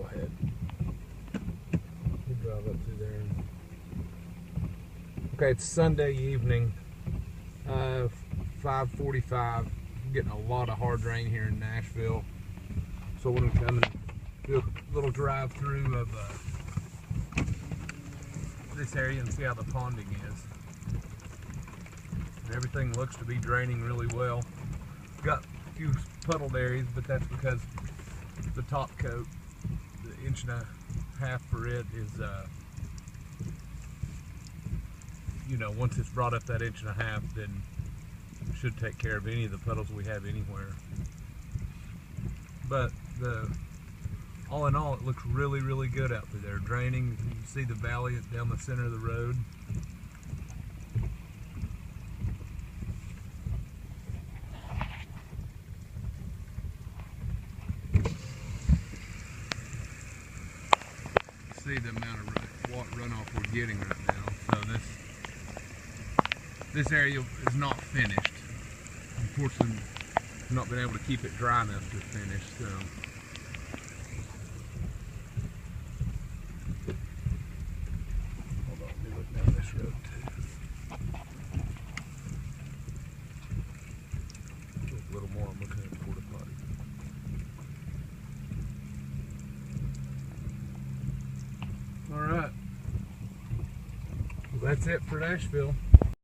ahead. We'll drive up through there. Okay, it's Sunday evening, 5:45. Getting a lot of hard rain here in Nashville, so we're gonna come and do a little drive through of this area and see how the ponding is. And everything looks to be draining really well. Got a few puddled areas, but that's because the top coat, the 1.5 inch for it is, you know, once it's brought up that 1.5 inch, then it should take care of any of the puddles we have anywhere. But all in all, it looks really, really good out through there. Draining, you can see the valley down the center of the road. See the amount of runoff we're getting right now. So this area is not finished. Unfortunately, I've not been able to keep it dry enough to finish. So hold on, let me look down this road too. Just a little more. I'm looking at the porta potty. All right. Well, that's it for Nashville.